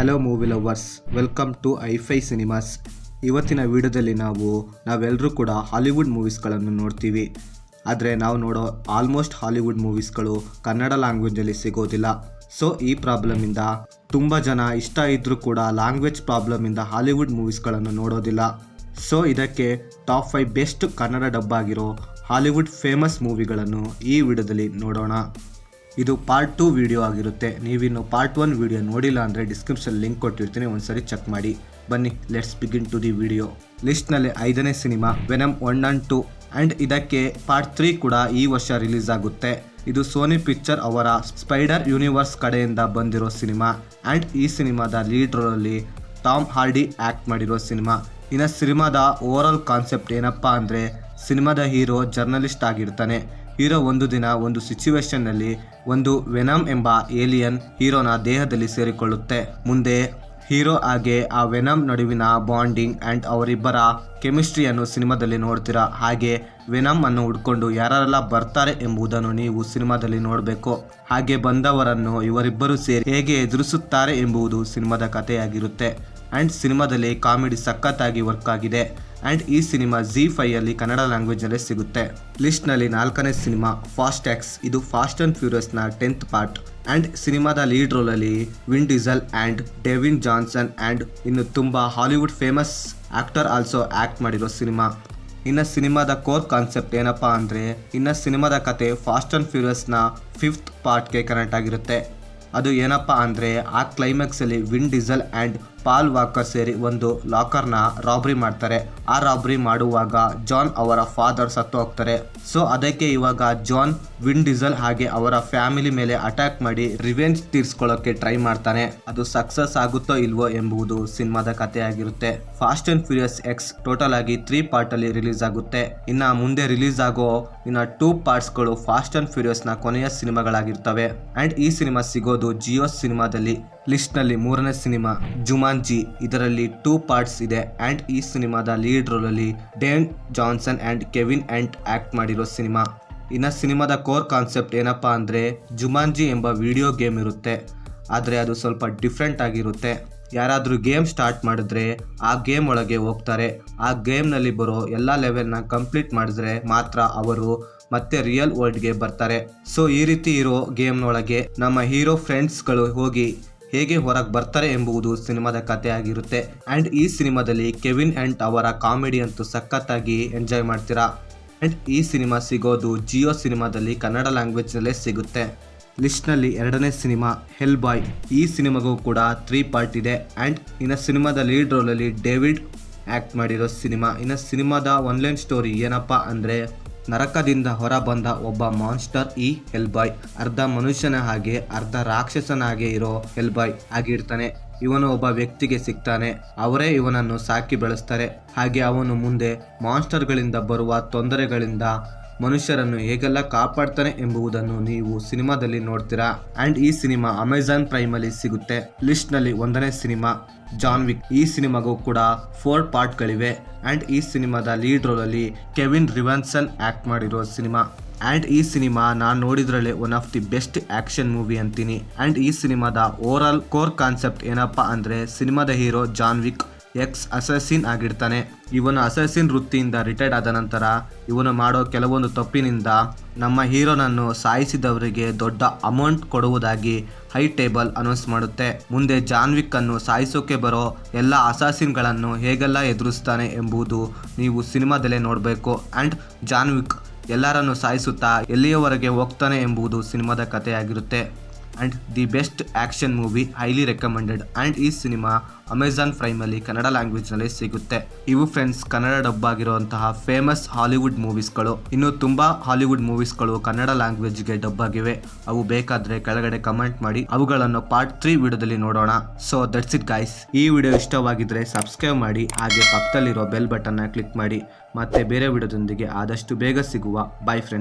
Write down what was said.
Hello movie lovers, welcome to ಐಫೈ cinemas. ಇವತ್ತಿನ ವಿಡಿಯೋದಲ್ಲಿ ನಾವೆಲ್ಲರೂ ಕೂಡ ಹಾಲಿವುಡ್ ಮೂವೀಸ್ಗಳನ್ನು ನೋಡ್ತೀವಿ. ಆದರೆ ನಾವು ನೋಡೋ ಆಲ್ಮೋಸ್ಟ್ ಹಾಲಿವುಡ್ ಮೂವೀಸ್ಗಳು ಕನ್ನಡ ಲ್ಯಾಂಗ್ವೇಜಲ್ಲಿ ಸಿಗೋದಿಲ್ಲ. ಸೊ ಈ ಪ್ರಾಬ್ಲಮಿಂದ ತುಂಬ ಜನ ಇಷ್ಟ ಇದ್ದರೂ ಕೂಡ ಲ್ಯಾಂಗ್ವೇಜ್ ಪ್ರಾಬ್ಲಮಿಂದ ಹಾಲಿವುಡ್ ಮೂವೀಸ್ಗಳನ್ನು ನೋಡೋದಿಲ್ಲ. ಸೊ ಇದಕ್ಕೆ ಟಾಪ್ 5 ಬೆಸ್ಟ್ ಕನ್ನಡ ಡಬ್ ಆಗಿರೋ ಹಾಲಿವುಡ್ ಫೇಮಸ್ ಮೂವಿಗಳನ್ನು ಈ ವಿಡಿಯೋದಲ್ಲಿ ನೋಡೋಣ. ಇದು ಪಾರ್ಟ್ 2 ವಿಡಿಯೋ ಆಗಿರುತ್ತೆ. ನೀವಿನ್ನು ಪಾರ್ಟ್ 1 ವಿಡಿಯೋ ನೋಡಿಲ್ಲ ಅಂದರೆ ಡಿಸ್ಕ್ರಿಪ್ಷನ್ ಲಿಂಕ್ ಕೊಟ್ಟಿರ್ತೀನಿ, ಒಂದ್ಸರಿ ಚೆಕ್ ಮಾಡಿ. ಬನ್ನಿ, let's begin to the video. ಲಿಸ್ಟ್ನಲ್ಲಿ 5ನೇ ಸಿನಿಮಾ ವೆನಮ್ 1 and 2 ಆ್ಯಂಡ್ ಇದಕ್ಕೆ ಪಾರ್ಟ್ 3 ಕೂಡ ಈ ವರ್ಷ ರಿಲೀಸ್ ಆಗುತ್ತೆ. ಇದು ಸೋನಿ ಪಿಕ್ಚರ್ ಅವರ ಸ್ಪೈಡರ್ ಯೂನಿವರ್ಸ್ ಕಡೆಯಿಂದ ಬಂದಿರೋ ಸಿನಿಮಾ ಆ್ಯಂಡ್ ಈ ಸಿನಿಮಾದ ಲೀಡ್ ರೋಲಲ್ಲಿ ಟಾಮ್ ಹಾರ್ಡಿ ಆ್ಯಕ್ಟ್ ಮಾಡಿರೋ ಸಿನಿಮಾ. ಇನ್ನು ಸಿನಿಮಾದ ಓವರಾಲ್ ಕಾನ್ಸೆಪ್ಟ್ ಏನಪ್ಪ ಅಂದರೆ, ಸಿನಿಮಾದ ಹೀರೋ ಜರ್ನಲಿಸ್ಟ್ ಆಗಿರ್ತಾನೆ. ಹೀರೋ ಒಂದು ದಿನ ಒಂದು ಸಿಚುವೇಶನ್ನಲ್ಲಿ ಒಂದು ವೆನಮ್ ಎಂಬ ಏಲಿಯನ್ ಹೀರೋನ ದೇಹದಲ್ಲಿ ಸೇರಿಕೊಳ್ಳುತ್ತೆ. ಮುಂದೆ ಹೀರೋ ಹಾಗೆ ಆ ವೆನಮ್ ನಡುವಿನ ಬಾಂಡಿಂಗ್ ಆ್ಯಂಡ್ ಅವರಿಬ್ಬರ ಕೆಮಿಸ್ಟ್ರಿಯನ್ನು ಸಿನಿಮಾದಲ್ಲಿ ನೋಡ್ತೀರಾ. ಹಾಗೆ ವೆನಮ್ ಅನ್ನು ಹುಡ್ಕೊಂಡು ಯಾರೆಲ್ಲ ಬರ್ತಾರೆ ಎಂಬುದನ್ನು ನೀವು ಸಿನಿಮಾದಲ್ಲಿ ನೋಡಬೇಕು. ಹಾಗೆ ಬಂದವರನ್ನು ಇವರಿಬ್ಬರು ಸೇರಿ ಹೇಗೆ ಎದುರಿಸುತ್ತಾರೆ ಎಂಬುದು ಸಿನಿಮಾದ ಕಥೆಯಾಗಿರುತ್ತೆ. ಆ್ಯಂಡ್ ಸಿನಿಮಾದಲ್ಲಿ ಕಾಮಿಡಿ ಸಖತ್ತಾಗಿ ವರ್ಕ್ ಆಗಿದೆ. ಆ್ಯಂಡ್ ಈ ಸಿನಿಮಾ ZEE5 ಕನ್ನಡ ಲ್ಯಾಂಗ್ವೇಜಲ್ಲೇ ಸಿಗುತ್ತೆ. ಲಿಸ್ಟ್ನಲ್ಲಿ 4ನೇ ಸಿನಿಮಾ ಫಾಸ್ಟ್ ಟ್ಯಾಕ್ಸ್. ಇದು ಫಾಸ್ಟ್ ಆ್ಯಂಡ್ ಫ್ಯೂರಿಯಸ್ನ 10th ಪಾರ್ಟ್. ಆ್ಯಂಡ್ ಸಿನಿಮಾದ ಲೀಡ್ ರೋಲಲ್ಲಿ Vin Diesel and Dwayne Johnson and ಇನ್ನು ತುಂಬ Hollywood famous actor also act ಮಾಡಿರೋ ಸಿನಿಮಾ. ಇನ್ನು ಸಿನಿಮಾದ ಕೋರ್ ಕಾನ್ಸೆಪ್ಟ್ ಏನಪ್ಪ ಅಂದರೆ, ಇನ್ನು ಸಿನಿಮಾದ ಕತೆ ಫಾಸ್ಟ್ ಆ್ಯಂಡ್ ಫ್ಯೂರಿಯಸ್ನ 5th ಪಾರ್ಟ್ಗೆ ಕನೆಕ್ಟ್ ಆಗಿರುತ್ತೆ. ಅದು ಏನಪ್ಪ ಅಂದರೆ, ಆ ಕ್ಲೈಮ್ಯಾಕ್ಸಲ್ಲಿ win Diesel and Pal walker ಸೇರಿ ಒಂದು ಲಾಕರ್ನ ರಾಬ್ರಿ ಮಾಡ್ತಾರೆ. ಆ ರಾಬ್ರಿ ಮಾಡುವಾಗ ಜಾನ್ ಅವರ ಫಾದರ್ ಸತ್ತು ಹೋಗ್ತಾರೆ. ಸೊ ಅದಕ್ಕೆ ಇವಾಗ ಜಾನ್ ವಿನ್ ಡೀಸೆಲ್ ಹಾಗೆ ಅವರ ಫ್ಯಾಮಿಲಿ ಮೇಲೆ ಅಟ್ಯಾಕ್ ಮಾಡಿ ರಿವೆಂಜ್ ತೀರ್ಸ್ಕೊಳ್ಳೋಕೆ ಟ್ರೈ ಮಾಡ್ತಾನೆ. ಅದು ಸಕ್ಸಸ್ ಆಗುತ್ತೋ ಇಲ್ವೋ ಎಂಬುದು ಸಿನಿಮಾದ ಕಥೆಯಾಗಿರುತ್ತೆ. Fast and Furious X total ಆಗಿ 3 ಪಾರ್ಟಲ್ಲಿ ರಿಲೀಸ್ ಆಗುತ್ತೆ. ಇನ್ನು ಮುಂದೆ ರಿಲೀಸ್ ಆಗೋ 2 ಪಾರ್ಟ್ಸ್ಗಳು ಫಾಸ್ಟ್ ಆ್ಯಂಡ್ ಫ್ಯೂರಿಯಸ್ನ ಕೊನೆಯ ಸಿನಿಮಾಗಳಾಗಿರ್ತವೆ. ಆ್ಯಂಡ್ ಈ ಸಿನಿಮಾ ಸಿಗೋದು ಜಿಯೋ ಸಿನಿಮಾದಲ್ಲಿ. ಲಿಸ್ಟ್ನಲ್ಲಿ 3ನೇ ಸಿನಿಮಾ ಜುಮಾನ್ಜಿ. ಇದರಲ್ಲಿ 2 ಪಾರ್ಟ್ಸ್ ಇದೆ. ಆ್ಯಂಡ್ ಈ ಸಿನಿಮಾದ ಲೀಡ್ ರೋಲಲ್ಲಿ Dwayne Johnson and Kevin Hart act ಮಾಡಿರೋ ಸಿನಿಮಾ. ಇನ್ನು ಸಿನಿಮಾದ ಕೋರ್ ಕಾನ್ಸೆಪ್ಟ್ ಏನಪ್ಪ ಅಂದರೆ, ಜುಮಾನ್ಜಿ ಎಂಬ ವಿಡಿಯೋ ಗೇಮ್ ಇರುತ್ತೆ. ಆದರೆ ಅದು ಸ್ವಲ್ಪ ಡಿಫ್ರೆಂಟ್ ಆಗಿರುತ್ತೆ. ಯಾರಾದರೂ ಗೇಮ್ ಸ್ಟಾರ್ಟ್ ಮಾಡಿದ್ರೆ ಆ ಗೇಮ್ ಒಳಗೆ ಹೋಗ್ತಾರೆ. ಆ ಗೇಮ್ನಲ್ಲಿ ಬರೋ ಎಲ್ಲ ಲೆವೆಲ್ನ ಕಂಪ್ಲೀಟ್ ಮಾಡಿದ್ರೆ ಮಾತ್ರ ಅವರು ಮತ್ತೆ ರಿಯಲ್ ವರ್ಲ್ಡ್ಗೆ ಬರ್ತಾರೆ. ಸೊ ಈ ರೀತಿ ಇರೋ ಗೇಮ್ನೊಳಗೆ ನಮ್ಮ ಹೀರೋ ಫ್ರೆಂಡ್ಸ್ಗಳು ಹೋಗಿ ಹೇಗೆ ಹೊರಗೆ ಬರ್ತಾರೆ ಎಂಬುದು ಸಿನಿಮಾದ ಕಥೆ ಆಗಿರುತ್ತೆ. ಆ್ಯಂಡ್ ಈ ಸಿನಿಮಾದಲ್ಲಿ ಕೆವಿನ್ ಆ್ಯಂಟ್ ಅವರ ಕಾಮಿಡಿ ಅಂತೂ ಸಖತ್ತಾಗಿ ಎಂಜಾಯ್ ಮಾಡ್ತೀರಾ. ಆ್ಯಂಡ್ ಈ ಸಿನಿಮಾ ಸಿಗೋದು ಜಿಯೋ ಸಿನಿಮಾದಲ್ಲಿ ಕನ್ನಡ ಲ್ಯಾಂಗ್ವೇಜ್ನಲ್ಲೇ ಸಿಗುತ್ತೆ. ಲಿಸ್ಟ್ನಲ್ಲಿ 2ನೇ ಸಿನಿಮಾ ಹೆಲ್ ಬಾಯ್. ಈ ಸಿನಿಮಾಗೂ ಕೂಡ 3 ಪಾರ್ಟ್ ಇದೆ. ಆ್ಯಂಡ್ ಇನ್ನು ಸಿನಿಮಾದ ಲೀಡ್ ರೋಲಲ್ಲಿ ಡೇವಿಡ್ ಆ್ಯಕ್ಟ್ ಮಾಡಿರೋ ಸಿನಿಮಾ. ಇನ್ನು ಸಿನಿಮಾದ ಒನ್ಲೈನ್ ಸ್ಟೋರಿ ಏನಪ್ಪ ಅಂದರೆ, ನರಕದಿಂದ ಹೊರ ಬಂದ ಒಬ್ಬ ಮಾನ್ಸ್ಟರ್ ಈ ಹೆಲ್ ಬಾಯ್. ಅರ್ಧ ಮನುಷ್ಯನ ಹಾಗೆ ಅರ್ಧ ರಾಕ್ಷಸನ ಹಾಗೆ ಇರೋ ಹೆಲ್ ಬಾಯ್ ಆಗಿರ್ತಾನೆ. ಇವನು ಒಬ್ಬ ವ್ಯಕ್ತಿಗೆ ಸಿಗ್ತಾನೆ. ಅವರೇ ಇವನನ್ನು ಸಾಕಿ ಬೆಳೆಸ್ತಾರೆ. ಹಾಗೆ ಅವನು ಮುಂದೆ ಮಾನ್ಸ್ಟರ್ಗಳಿಂದ ಬರುವ ತೊಂದರೆಗಳಿಂದ ಮನುಷ್ಯರನ್ನು ಹೇಗೆಲ್ಲ ಕಾಪಾಡ್ತಾನೆ ಎಂಬುದನ್ನು ನೀವು ಸಿನಿಮಾದಲ್ಲಿ ನೋಡ್ತೀರಾ. ಆ್ಯಂಡ್ ಈ ಸಿನಿಮಾ ಅಮೆಜಾನ್ ಪ್ರೈಮಲ್ಲಿ ಸಿಗುತ್ತೆ. ಲಿಸ್ಟ್ನಲ್ಲಿ 1ನೇ ಸಿನಿಮಾ ಜಾನ್ ವಿಕ್. ಈ ಸಿನಿಮಾಗೂ ಕೂಡ 4 ಪಾರ್ಟ್ಗಳಿವೆ. ಆ್ಯಂಡ್ ಈ ಸಿನಿಮಾದ ಲೀಡ್ ರೋಲಲ್ಲಿ ಕೆವಿನ್ ರಿವನ್ಸನ್ ಆ್ಯಕ್ಟ್ ಮಾಡಿರೋ ಸಿನಿಮಾ. ಆ್ಯಂಡ್ ಈ ಸಿನಿಮಾ ನಾನು ನೋಡಿದ್ರಲ್ಲೇ one of the best action movie ಅಂತೀನಿ. ಆ್ಯಂಡ್ ಈ ಸಿನಿಮಾದ ಓವರಾಲ್ ಕೋರ್ ಕಾನ್ಸೆಪ್ಟ್ ಏನಪ್ಪ ಅಂದರೆ, ಸಿನಿಮಾದ ಹೀರೋ ಜಾನ್ ವಿಕ್ ಅಸಸಿನ್ ಆಗಿರ್ತಾನೆ. ಇವನು ಅಸಸಿನ್ ವೃತ್ತಿಯಿಂದ ರಿಟೈರ್ಡ್ ಆದ ನಂತರ ಇವನು ಮಾಡೋ ಕೆಲವೊಂದು ತಪ್ಪಿನಿಂದ ನಮ್ಮ ಹೀರೋನನ್ನು ಸಾಯಿಸಿದವರಿಗೆ ದೊಡ್ಡ ಅಮೌಂಟ್ ಕೊಡುವುದಾಗಿ ಹೈ ಟೇಬಲ್ ಅನೌನ್ಸ್ ಮಾಡುತ್ತೆ. ಮುಂದೆ ಜಾನ್ ವಿಕ್ ಅನ್ನು ಸಾಯಿಸೋಕೆ ಬರೋ ಎಲ್ಲ ಅಸಾಸಿನ್ಗಳನ್ನು ಹೇಗೆಲ್ಲ ಎದುರಿಸ್ತಾನೆ ಎಂಬುದು ನೀವು ಸಿನಿಮಾದಲ್ಲೇ ನೋಡಬೇಕು. ಆ್ಯಂಡ್ ಜಾನ್ ವಿಕ್ ಎಲ್ಲರನ್ನು ಸಾಯಿಸುತ್ತಾ ಎಲ್ಲಿಯವರೆಗೆ ಹೋಗ್ತಾನೆ ಎಂಬುದು ಸಿನಿಮಾದ ಕಥೆಯಾಗಿರುತ್ತೆ. And the best action movie, highly recommended. And ಈ ಸಿನಿಮಾ ಅಮೆಜಾನ್ ಪ್ರೈಮಲ್ಲಿ ಕನ್ನಡ ಲ್ಯಾಂಗ್ವೇಜ್ನಲ್ಲಿ ಸಿಗುತ್ತೆ. ಇವು ಫ್ರೆಂಡ್ಸ್ ಕನ್ನಡ ಡಬ್ ಆಗಿರುವಂತಹ ಫೇಮಸ್ ಹಾಲಿವುಡ್ ಮೂವೀಸ್ಗಳು. ಇನ್ನು ತುಂಬ ಹಾಲಿವುಡ್ ಮೂವೀಸ್ಗಳು ಕನ್ನಡ ಲ್ಯಾಂಗ್ವೇಜ್ಗೆ ಡಬ್ ಆಗಿವೆ. ಅವು ಬೇಕಾದರೆ ಕೆಳಗಡೆ ಕಮೆಂಟ್ ಮಾಡಿ, ಅವುಗಳನ್ನು ಪಾರ್ಟ್ 3 ವಿಡಿಯೋದಲ್ಲಿ ನೋಡೋಣ. So that's it guys. ಈ ವಿಡಿಯೋ ಇಷ್ಟವಾಗಿದ್ದರೆ ಸಬ್ಸ್ಕ್ರೈಬ್ ಮಾಡಿ, ಹಾಗೆ ಪಕ್ಕದಲ್ಲಿರೋ ಬೆಲ್ ಬಟನ್ನ ಕ್ಲಿಕ್ ಮಾಡಿ. ಮತ್ತೆ ಬೇರೆ ವಿಡಿಯೋದೊಂದಿಗೆ ಆದಷ್ಟು ಬೇಗ ಸಿಗುವ. By friends.